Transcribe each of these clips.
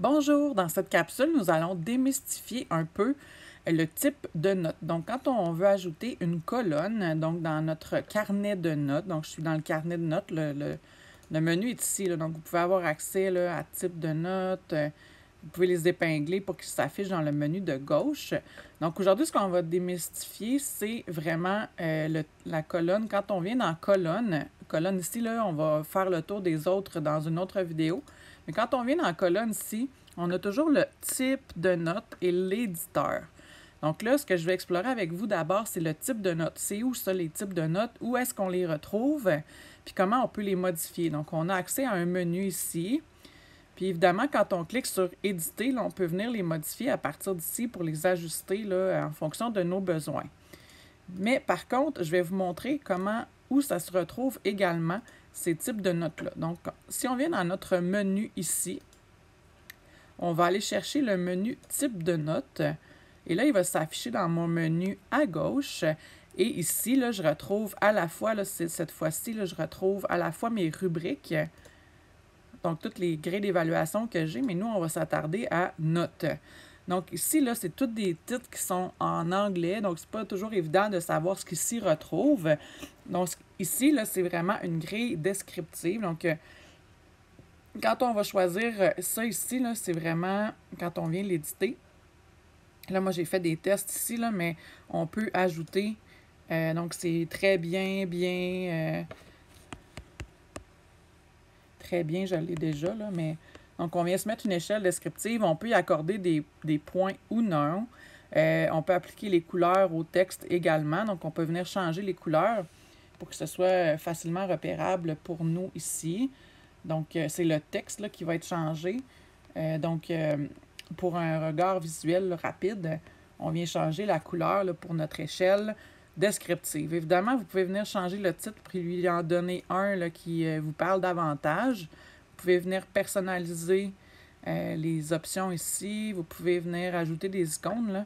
Bonjour, dans cette capsule, nous allons démystifier un peu le type de notes. Donc, quand on veut ajouter une colonne, donc dans notre carnet de notes, donc je suis dans le carnet de notes, le menu est ici, là, donc vous pouvez avoir accès là, à type de notes, vous pouvez les épingler pour qu'ils s'affichent dans le menu de gauche. Donc, aujourd'hui, ce qu'on va démystifier, c'est vraiment la colonne. Quand on vient dans colonne ici, là, on va faire le tour des autres dans une autre vidéo. Mais quand on vient dans la colonne ici, on a toujours le type de note et l'éditeur. Donc là, ce que je vais explorer avec vous d'abord, c'est le type de note. C'est où ça, les types de notes? Où est-ce qu'on les retrouve? Puis comment on peut les modifier? Donc, on a accès à un menu ici. Puis évidemment, quand on clique sur « Éditer », là, on peut venir les modifier à partir d'ici pour les ajuster là, en fonction de nos besoins. Mais par contre, je vais vous montrer où ça se retrouve également ces types de notes-là. Donc, si on vient dans notre menu ici, on va aller chercher le menu type de notes. Et là, il va s'afficher dans mon menu à gauche. Et ici, là, je retrouve à la fois, là, cette fois-ci, je retrouve à la fois mes rubriques, donc toutes les grilles d'évaluation que j'ai, mais nous, on va s'attarder à notes. Donc ici, là, c'est tous des titres qui sont en anglais, donc c'est pas toujours évident de savoir ce qui s'y retrouve. Donc ici, là, c'est vraiment une grille descriptive. Donc, quand on va choisir ça ici, là, c'est vraiment quand on vient l'éditer. Là, moi, j'ai fait des tests ici, là, mais on peut ajouter. Donc, c'est très bien, très bien, je l'ai déjà, là, mais... Donc, on vient se mettre une échelle descriptive. On peut y accorder des points ou non. On peut appliquer les couleurs au texte également. Donc, on peut venir changer les couleurs pour que ce soit facilement repérable pour nous ici. Donc, c'est le texte là, qui va être changé. Pour un regard visuel là, rapide, on vient changer la couleur là, pour notre échelle descriptive. Évidemment, vous pouvez venir changer le titre pour lui en donner un là, qui vous parle davantage. Vous pouvez venir personnaliser les options ici. Vous pouvez venir ajouter des icônes. Là.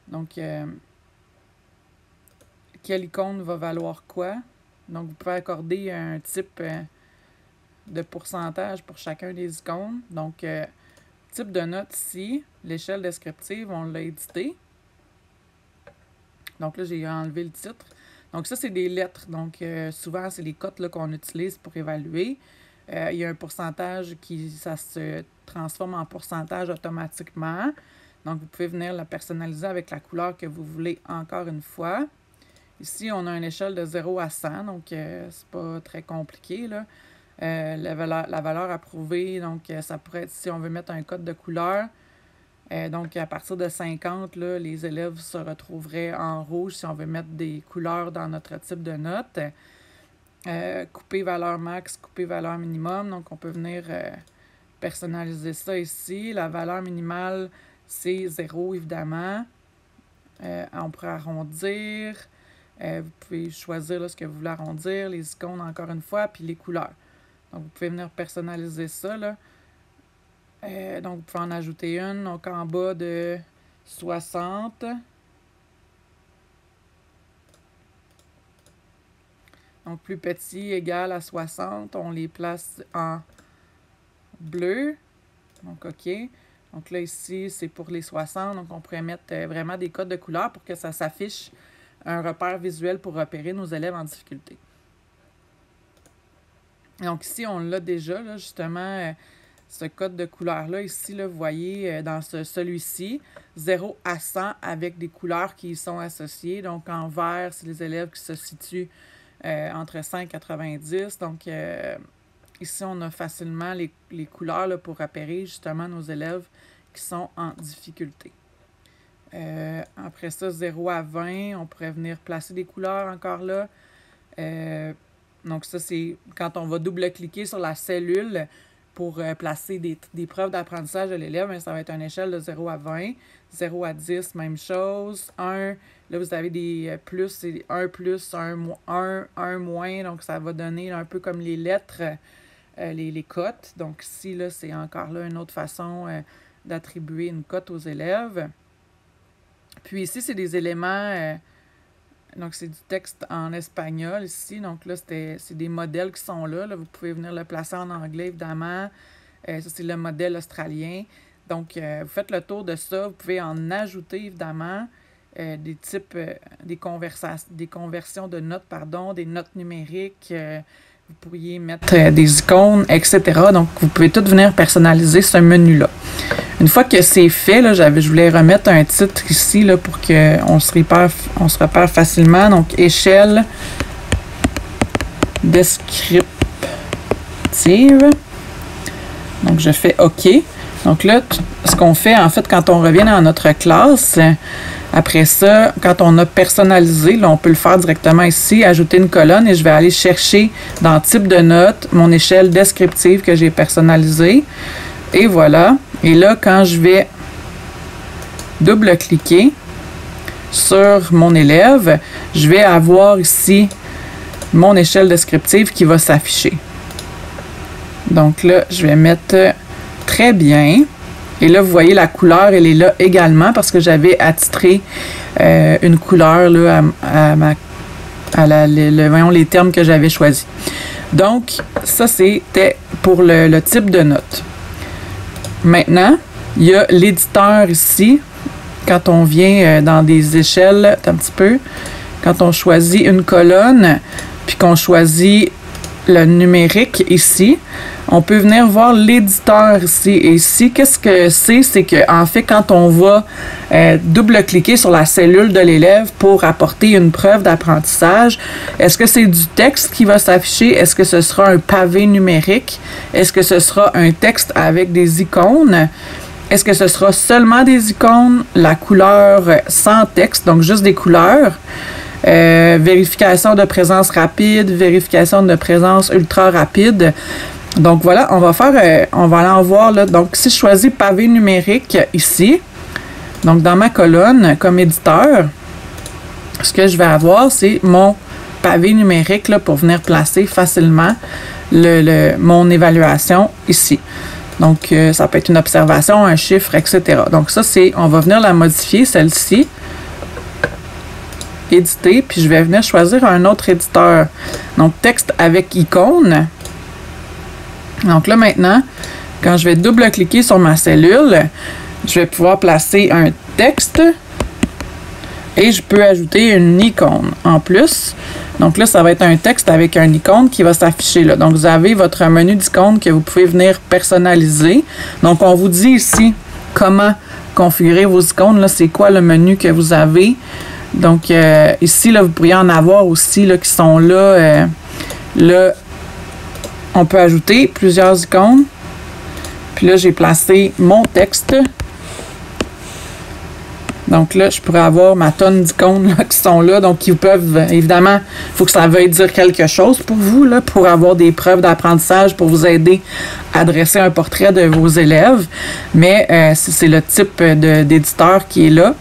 Donc, quelle icône va valoir quoi? Donc, vous pouvez accorder un type de pourcentage pour chacun des icônes. Donc, type de note ici, l'échelle descriptive, on l'a édité. Donc là, j'ai enlevé le titre. Donc ça, c'est des lettres. Donc souvent, c'est les cotes qu'on utilise pour évaluer. Il y a un pourcentage ça se transforme en pourcentage automatiquement. Donc, vous pouvez venir la personnaliser avec la couleur que vous voulez encore une fois. Ici, on a une échelle de 0 à 100, donc c'est pas très compliqué, là. La valeur approuvée, donc ça pourrait être, si on veut mettre un code de couleur, donc à partir de 50, là, les élèves se retrouveraient en rouge si on veut mettre des couleurs dans notre type de note. Couper valeur max, couper valeur minimum, donc on peut venir personnaliser ça ici. La valeur minimale, c'est 0 évidemment. On pourrait arrondir. Vous pouvez choisir là, ce que vous voulez arrondir, les icônes encore une fois, puis les couleurs. Donc, vous pouvez venir personnaliser ça. Là. Donc, vous pouvez en ajouter une. Donc, en bas de 60. Donc, plus petit égal à 60. On les place en bleu. Donc, OK. Donc, là, ici, c'est pour les 60. Donc, on pourrait mettre vraiment des codes de couleur pour que ça s'affiche un repère visuel pour repérer nos élèves en difficulté. Donc ici, on l'a déjà, là, justement, ce code de couleur-là. Ici, là, vous voyez, dans celui-ci, 0 à 100 avec des couleurs qui y sont associées. Donc en vert, c'est les élèves qui se situent entre 100 et 90. Donc ici, on a facilement les couleurs là, pour repérer justement nos élèves qui sont en difficulté. Après ça, 0 à 20, on pourrait venir placer des couleurs encore là. Donc ça, c'est quand on va double-cliquer sur la cellule pour placer des preuves d'apprentissage de l'élève, ça va être une échelle de 0 à 20. 0 à 10, même chose. 1, là, vous avez des plus, c'est 1 plus, 1 moins. Donc, ça va donner un peu comme les lettres, les cotes. Donc, ici, là, c'est encore là une autre façon d'attribuer une cote aux élèves. Puis ici, c'est des éléments... donc, c'est du texte en espagnol ici. Donc là, c'est des modèles qui sont là. Vous pouvez venir le placer en anglais, évidemment. Ça, c'est le modèle australien. Donc, vous faites le tour de ça. Vous pouvez en ajouter, évidemment, des types, des conversions de notes, pardon, des notes numériques. Vous pourriez mettre des icônes, etc. Donc, vous pouvez tout venir personnaliser ce menu-là. Une fois que c'est fait, là, je voulais remettre un titre ici là, pour qu'on se repère facilement. Donc, échelle descriptive. Donc, je fais OK. Donc là, ce qu'on fait, en fait, quand on revient dans notre classe, après ça, quand on a personnalisé, là, on peut le faire directement ici, ajouter une colonne et je vais aller chercher dans type de note mon échelle descriptive que j'ai personnalisée. Et voilà. Et là, quand je vais double-cliquer sur mon élève, je vais avoir ici mon échelle descriptive qui va s'afficher. Donc là, je vais mettre très bien. Et là, vous voyez, la couleur, elle est là également parce que j'avais attitré une couleur là, voyons, les termes que j'avais choisis. Donc, ça, c'était pour le type de note. Maintenant, il y a l'éditeur ici. Quand on vient dans des échelles, un petit peu, quand on choisit une colonne, puis qu'on choisit le numérique ici, on peut venir voir l'éditeur ici. Et ici, qu'est-ce que c'est? C'est qu'en fait, quand on va double-cliquer sur la cellule de l'élève pour apporter une preuve d'apprentissage, est-ce que c'est du texte qui va s'afficher? Est-ce que ce sera un pavé numérique? Est-ce que ce sera un texte avec des icônes? Est-ce que ce sera seulement des icônes, la couleur sans texte, donc juste des couleurs? Vérification de présence rapide, vérification de présence ultra rapide. Donc voilà, on va aller en voir là. Donc si je choisis pavé numérique ici, donc dans ma colonne comme éditeur, ce que je vais avoir, c'est mon pavé numérique là, pour venir placer facilement mon évaluation ici. Donc ça peut être une observation, un chiffre, etc. Donc ça, on va venir la modifier, celle-ci. Éditer, puis je vais venir choisir un autre éditeur. Donc, texte avec icône. Donc là, maintenant, quand je vais double-cliquer sur ma cellule, je vais pouvoir placer un texte et je peux ajouter une icône en plus. Donc là, ça va être un texte avec un icône qui va s'afficher là. Donc, vous avez votre menu d'icônes que vous pouvez venir personnaliser. Donc, on vous dit ici comment configurer vos icônes. Là, c'est quoi le menu que vous avez. Donc, ici, là, vous pourriez en avoir aussi là, qui sont là. Là, on peut ajouter plusieurs icônes. Puis là, j'ai placé mon texte. Donc là, je pourrais avoir ma tonne d'icônes qui sont là. Donc, qui peuvent, évidemment, il faut que ça veuille dire quelque chose pour vous, là, pour avoir des preuves d'apprentissage, pour vous aider à dresser un portrait de vos élèves. Mais c'est le type d'éditeur qui est là.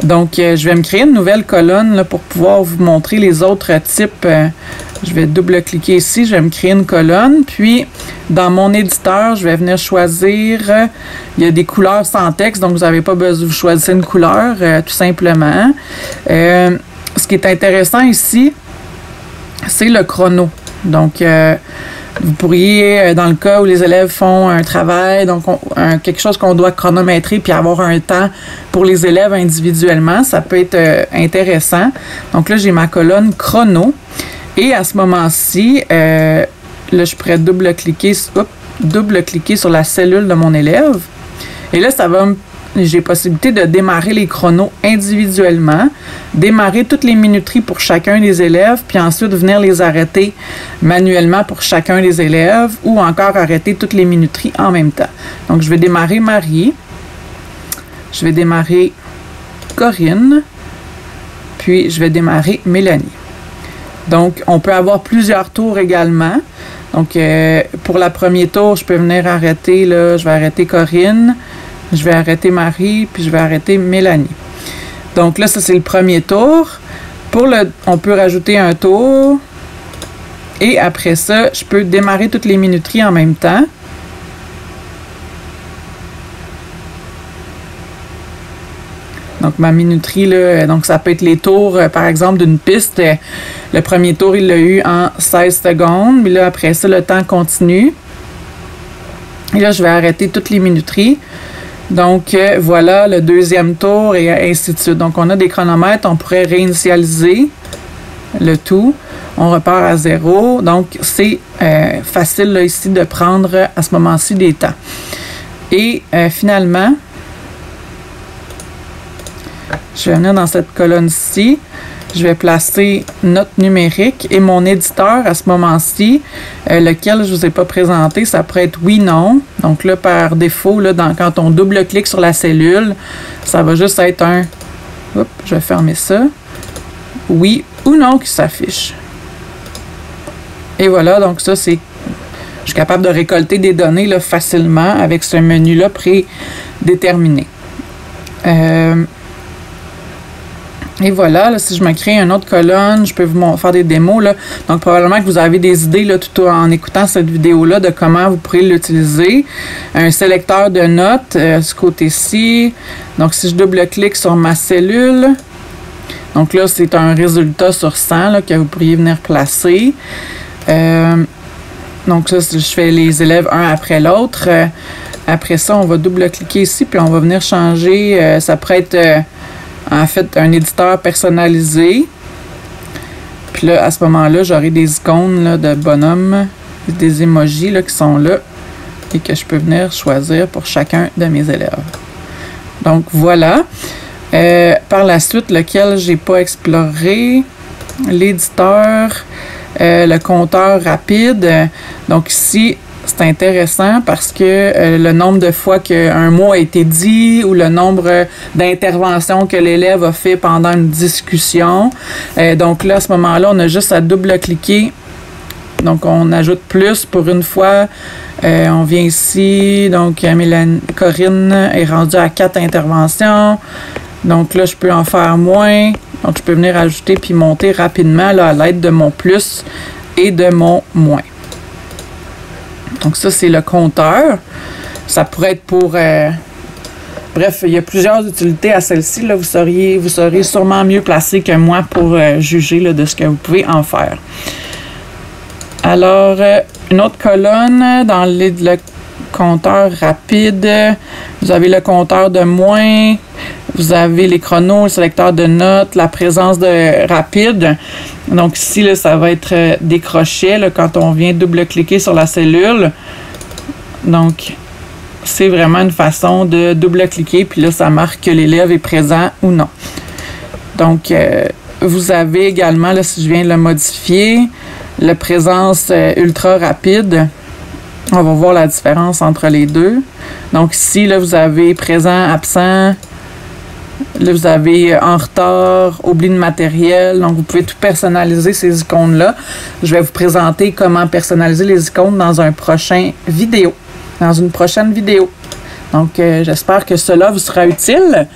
Donc, je vais me créer une nouvelle colonne là, pour pouvoir vous montrer les autres types. Je vais double-cliquer ici, je vais me créer une colonne. Puis, dans mon éditeur, je vais venir choisir, il y a des couleurs sans texte, donc vous n'avez pas besoin de choisir une couleur, tout simplement. Ce qui est intéressant ici, c'est le chrono. Donc, vous pourriez, dans le cas où les élèves font un travail, donc quelque chose qu'on doit chronométrer puis avoir un temps pour les élèves individuellement, ça peut être intéressant. Donc là, j'ai ma colonne chrono. Et à ce moment-ci, là, je pourrais double-cliquer sur la cellule de mon élève. Et là, j'ai possibilité de démarrer les chronos individuellement, démarrer toutes les minuteries pour chacun des élèves, puis ensuite venir les arrêter manuellement pour chacun des élèves ou encore arrêter toutes les minuteries en même temps. Donc, je vais démarrer Marie, je vais démarrer Corinne, puis je vais démarrer Mélanie. Donc, on peut avoir plusieurs tours également. Donc, pour le premier tour, je peux venir arrêter, là, je vais arrêter Corinne, je vais arrêter Marie, puis je vais arrêter Mélanie. Donc là, ça, c'est le premier tour. On peut rajouter un tour. Et après ça, je peux démarrer toutes les minuteries en même temps. Donc, ma minuterie, là, donc ça peut être les tours, par exemple, d'une piste. Le premier tour, il l'a eu en 16 secondes. Mais là, après ça, le temps continue. Et là, je vais arrêter toutes les minuteries. Donc, voilà le deuxième tour et ainsi de suite. Donc, on a des chronomètres. On pourrait réinitialiser le tout. On repart à 0. Donc, c'est facile là, ici de prendre à ce moment-ci des temps. Et finalement, je vais venir dans cette colonne-ci. Je vais placer note numérique et mon éditeur à ce moment-ci, lequel je ne vous ai pas présenté, ça pourrait être oui, non. Donc là, par défaut, là, quand on double-clique sur la cellule, ça va juste être un... Oups, je vais fermer ça. Oui ou non qui s'affiche. Et voilà, donc ça, c'est... Je suis capable de récolter des données là, facilement avec ce menu-là prédéterminé. Et voilà, là, si je me crée une autre colonne, je peux vous faire des démos. Là. Donc, probablement que vous avez des idées là, tout en écoutant cette vidéo-là de comment vous pourrez l'utiliser. Un sélecteur de notes, ce côté-ci. Donc, si je double-clique sur ma cellule, donc là, c'est un résultat sur 100 là, que vous pourriez venir placer. Donc, ça, je fais les élèves un après l'autre. Après ça, on va double-cliquer ici, puis on va venir changer. Ça pourrait être... en fait, un éditeur personnalisé. Puis là, à ce moment-là, j'aurai des icônes là, de bonhommes, des emojis là, qui sont là et que je peux venir choisir pour chacun de mes élèves. Donc, voilà. Par la suite, lequel j'ai pas exploré, l'éditeur, le compteur rapide. Donc, ici, c'est intéressant parce que le nombre de fois qu'un mot a été dit ou le nombre d'interventions que l'élève a fait pendant une discussion. Donc là, à ce moment-là, on a juste à double-cliquer. Donc, on ajoute plus pour une fois. On vient ici. Donc, Corinne est rendue à 4 interventions. Donc là, je peux en faire moins. Donc, je peux venir ajouter puis monter rapidement là, à l'aide de mon plus et de mon moins. Donc ça, c'est le compteur. Ça pourrait être pour... Bref, il y a plusieurs utilités à celle-ci. Là, vous serez sûrement mieux placé que moi pour juger là, de ce que vous pouvez en faire. Alors, une autre colonne dans le compteur rapide. Vous avez le compteur de moins. Vous avez les chronos, le sélecteur de notes, la présence de rapide. Donc ici, là, ça va être des crochets là, quand on vient double-cliquer sur la cellule. Donc, c'est vraiment une façon de double-cliquer. Puis là, ça marque que l'élève est présent ou non. Donc, vous avez également, là, si je viens le modifier, la présence ultra rapide. On va voir la différence entre les deux. Donc ici, là, vous avez présent, absent. Là, vous avez en retard, oubli de matériel. Donc, vous pouvez tout personnaliser ces icônes-là. Je vais vous présenter comment personnaliser les icônes dans une prochaine vidéo. Donc, j'espère que cela vous sera utile.